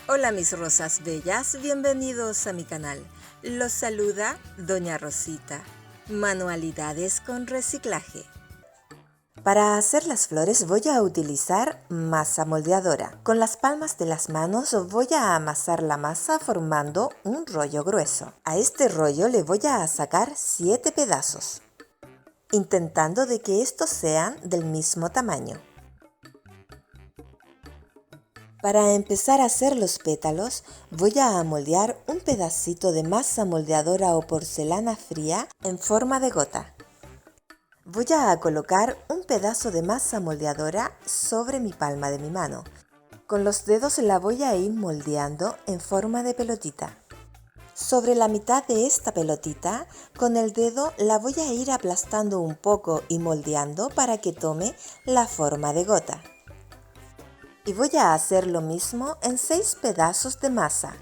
Hola mis rosas bellas, bienvenidos a mi canal. Los saluda Doña Rosita. Manualidades con reciclaje. Para hacer las flores voy a utilizar masa moldeadora. Con las palmas de las manos voy a amasar la masa formando un rollo grueso. A este rollo le voy a sacar 7 pedazos, intentando de que estos sean del mismo tamaño. Para empezar a hacer los pétalos, voy a moldear un pedacito de masa moldeadora o porcelana fría en forma de gota. Voy a colocar un pedazo de masa moldeadora sobre mi palma de mi mano. Con los dedos la voy a ir moldeando en forma de pelotita. Sobre la mitad de esta pelotita, con el dedo la voy a ir aplastando un poco y moldeando para que tome la forma de gota. Y voy a hacer lo mismo en 6 pedazos de masa,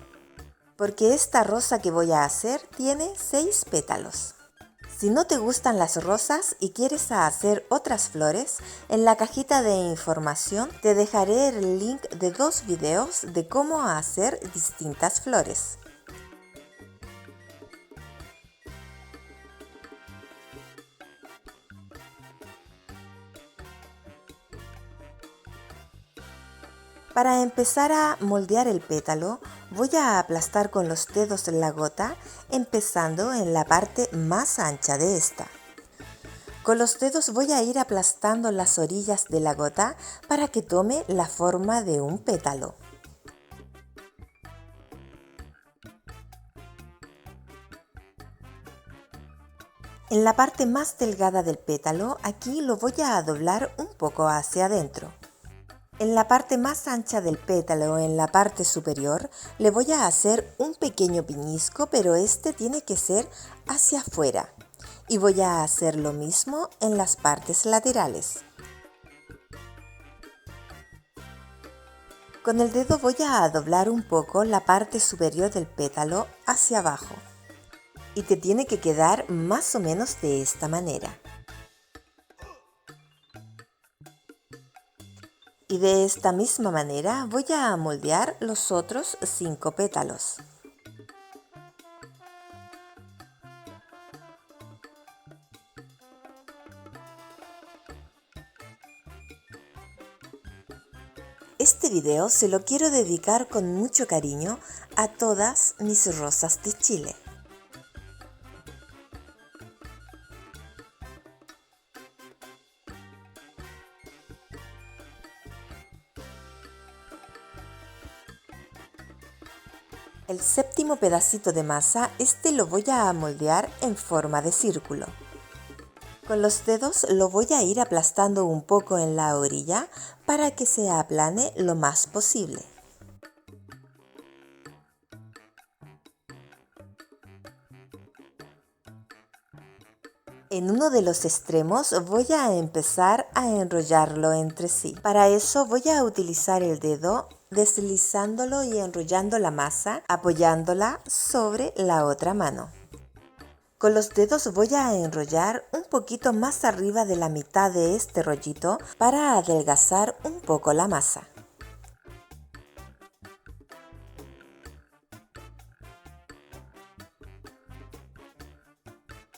porque esta rosa que voy a hacer tiene 6 pétalos. Si no te gustan las rosas y quieres hacer otras flores, en la cajita de información te dejaré el link de 2 videos de cómo hacer distintas flores. Para empezar a moldear el pétalo, voy a aplastar con los dedos la gota, empezando en la parte más ancha de esta. Con los dedos voy a ir aplastando las orillas de la gota para que tome la forma de un pétalo. En la parte más delgada del pétalo, aquí lo voy a doblar un poco hacia adentro. En la parte más ancha del pétalo, en la parte superior, le voy a hacer un pequeño piñisco, pero este tiene que ser hacia afuera. Y voy a hacer lo mismo en las partes laterales. Con el dedo voy a doblar un poco la parte superior del pétalo hacia abajo. Y te tiene que quedar más o menos de esta manera. Y de esta misma manera voy a moldear los otros 5 pétalos. Este video se lo quiero dedicar con mucho cariño a todas mis rosas de Chile. El séptimo pedacito de masa, lo voy a moldear en forma de círculo. Con los dedos lo voy a ir aplastando un poco en la orilla para que se aplane lo más posible. En uno de los extremos voy a empezar a enrollarlo entre sí. Para eso voy a utilizar el dedo deslizándolo y enrollando la masa, apoyándola sobre la otra mano. Con los dedos voy a enrollar un poquito más arriba de la mitad de este rollito para adelgazar un poco la masa.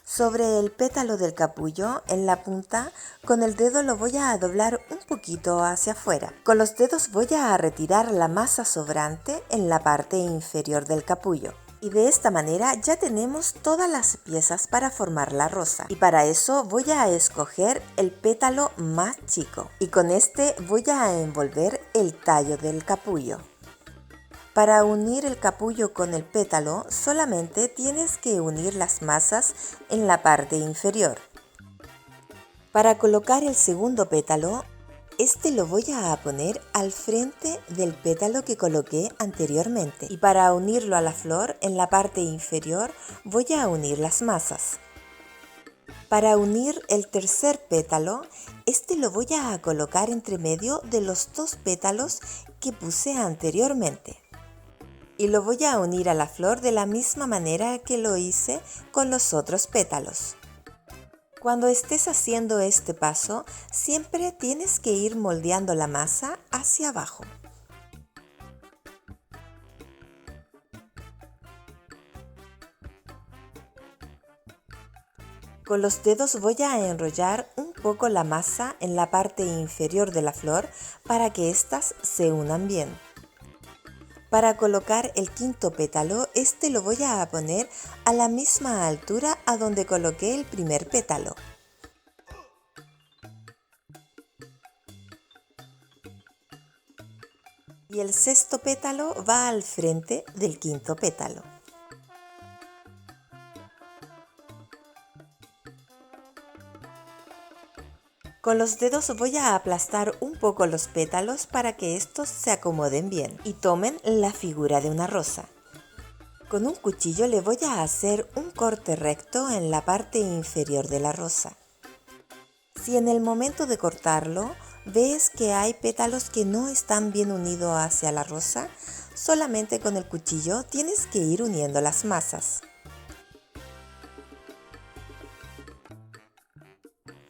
Sobre el pétalo del capullo, en la punta, con el dedo lo voy a doblar un poquito hacia afuera. Con los dedos voy a retirar la masa sobrante en la parte inferior del capullo. Y de esta manera ya tenemos todas las piezas para formar la rosa. Y para eso voy a escoger el pétalo más chico. Y con este voy a envolver el tallo del capullo. Para unir el capullo con el pétalo, solamente tienes que unir las masas en la parte inferior. Para colocar el segundo pétalo, lo voy a poner al frente del pétalo que coloqué anteriormente. Y para unirlo a la flor, en la parte inferior, voy a unir las masas. Para unir el tercer pétalo, lo voy a colocar entre medio de los 2 pétalos que puse anteriormente. Y lo voy a unir a la flor de la misma manera que lo hice con los otros pétalos. Cuando estés haciendo este paso, siempre tienes que ir moldeando la masa hacia abajo. Con los dedos voy a enrollar un poco la masa en la parte inferior de la flor para que éstas se unan bien. Para colocar el quinto pétalo, este lo voy a poner a la misma altura a donde coloqué el primer pétalo. Y el sexto pétalo va al frente del quinto pétalo. Con los dedos voy a aplastar un poco los pétalos para que estos se acomoden bien y tomen la figura de una rosa. Con un cuchillo le voy a hacer un corte recto en la parte inferior de la rosa. Si en el momento de cortarlo ves que hay pétalos que no están bien unidos hacia la rosa, solamente con el cuchillo tienes que ir uniendo las masas.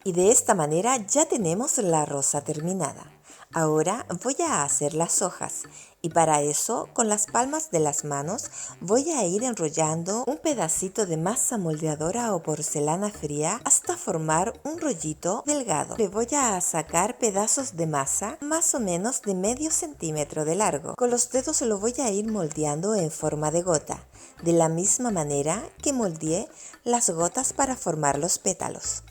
Y de esta manera ya tenemos la rosa terminada. Ahora voy a hacer las hojas y para eso con las palmas de las manos voy a ir enrollando un pedacito de masa moldeadora o porcelana fría hasta formar un rollito delgado. Le voy a sacar pedazos de masa más o menos de medio centímetro de largo. Con los dedos lo voy a ir moldeando en forma de gota, de la misma manera que moldeé las gotas para formar los pétalos.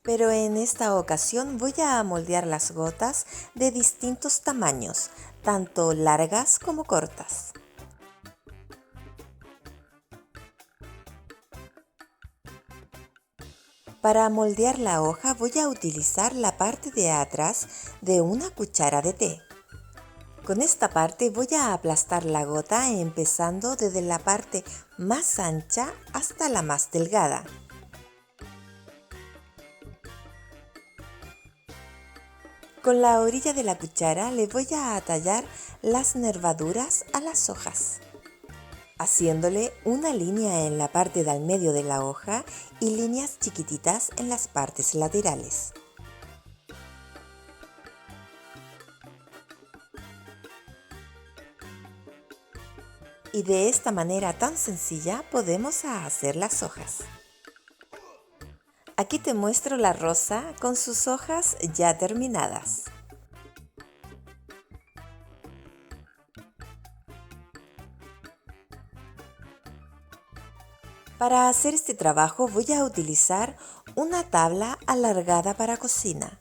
Pero en esta ocasión voy a moldear las gotas de distintos tamaños, tanto largas como cortas. Para moldear la hoja voy a utilizar la parte de atrás de una cuchara de té. Con esta parte voy a aplastar la gota empezando desde la parte más ancha hasta la más delgada. Con la orilla de la cuchara le voy a tallar las nervaduras a las hojas, haciéndole una línea en la parte del medio de la hoja y líneas chiquititas en las partes laterales. Y de esta manera tan sencilla podemos hacer las hojas. Aquí te muestro la rosa con sus hojas ya terminadas. Para hacer este trabajo voy a utilizar una tabla alargada para cocina.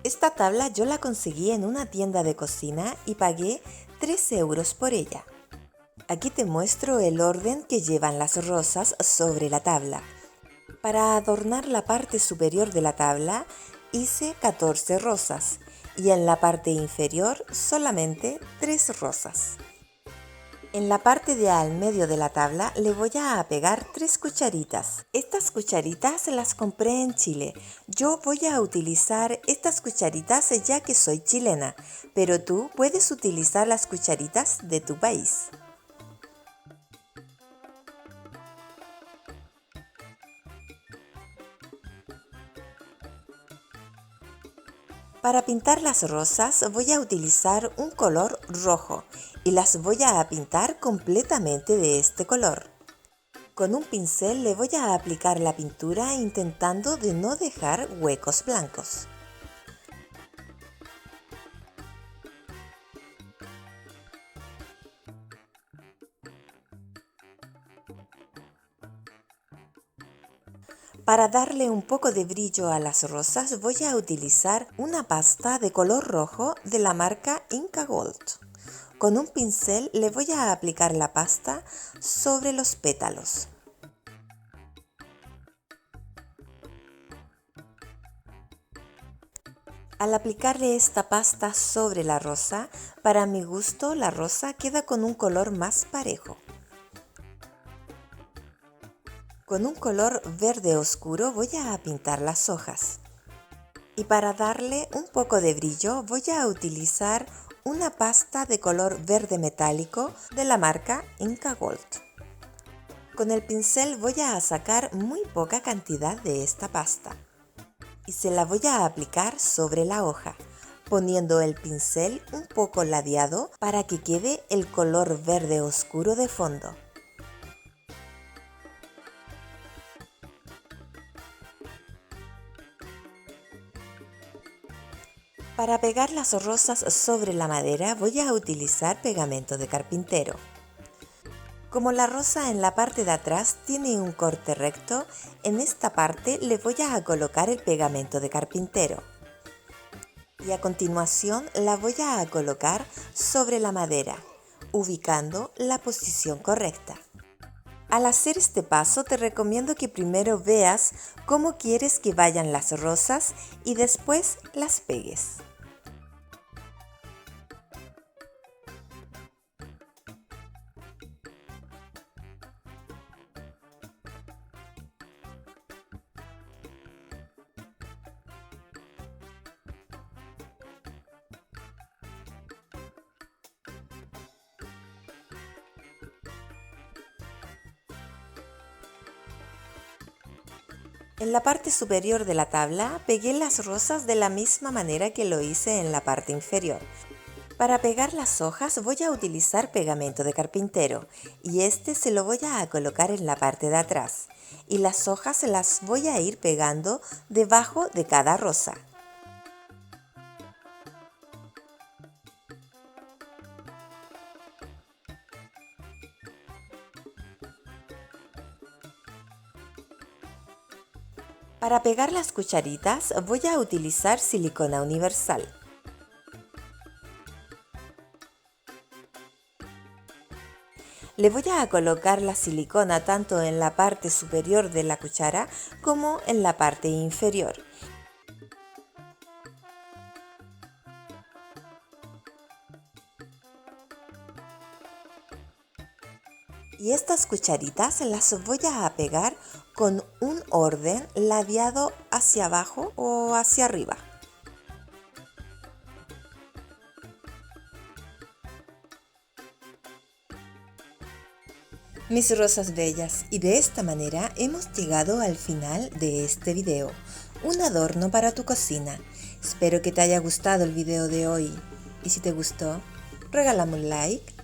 Esta tabla yo la conseguí en una tienda de cocina y pagué 3 euros por ella. Aquí te muestro el orden que llevan las rosas sobre la tabla. Para adornar la parte superior de la tabla hice 14 rosas y en la parte inferior solamente 3 rosas. En la parte de al medio de la tabla le voy a pegar 3 cucharitas. Estas cucharitas las compré en Chile. Yo voy a utilizar estas cucharitas ya que soy chilena, pero tú puedes utilizar las cucharitas de tu país. Para pintar las rosas voy a utilizar un color rojo y las voy a pintar completamente de este color. Con un pincel le voy a aplicar la pintura intentando de no dejar huecos blancos. Para darle un poco de brillo a las rosas voy a utilizar una pasta de color rojo de la marca Inca Gold. Con un pincel le voy a aplicar la pasta sobre los pétalos. Al aplicarle esta pasta sobre la rosa, para mi gusto la rosa queda con un color más parejo. Con un color verde oscuro voy a pintar las hojas. Y para darle un poco de brillo voy a utilizar una pasta de color verde metálico de la marca Inca Gold. Con el pincel voy a sacar muy poca cantidad de esta pasta y se la voy a aplicar sobre la hoja, poniendo el pincel un poco ladeado para que quede el color verde oscuro de fondo. Para pegar las rosas sobre la madera voy a utilizar pegamento de carpintero. Como la rosa en la parte de atrás tiene un corte recto, en esta parte le voy a colocar el pegamento de carpintero. Y a continuación la voy a colocar sobre la madera, ubicando la posición correcta. Al hacer este paso te recomiendo que primero veas cómo quieres que vayan las rosas y después las pegues. En la parte superior de la tabla pegué las rosas de la misma manera que lo hice en la parte inferior. Para pegar las hojas voy a utilizar pegamento de carpintero y este se lo voy a colocar en la parte de atrás y las hojas las voy a ir pegando debajo de cada rosa. Para pegar las cucharitas voy a utilizar silicona universal. Le voy a colocar la silicona tanto en la parte superior de la cuchara como en la parte inferior. Y estas cucharitas las voy a pegar con un orden ladeado hacia abajo o hacia arriba. Mis rosas bellas, y de esta manera hemos llegado al final de este video, un adorno para tu cocina. Espero que te haya gustado el video de hoy y si te gustó, regálame un like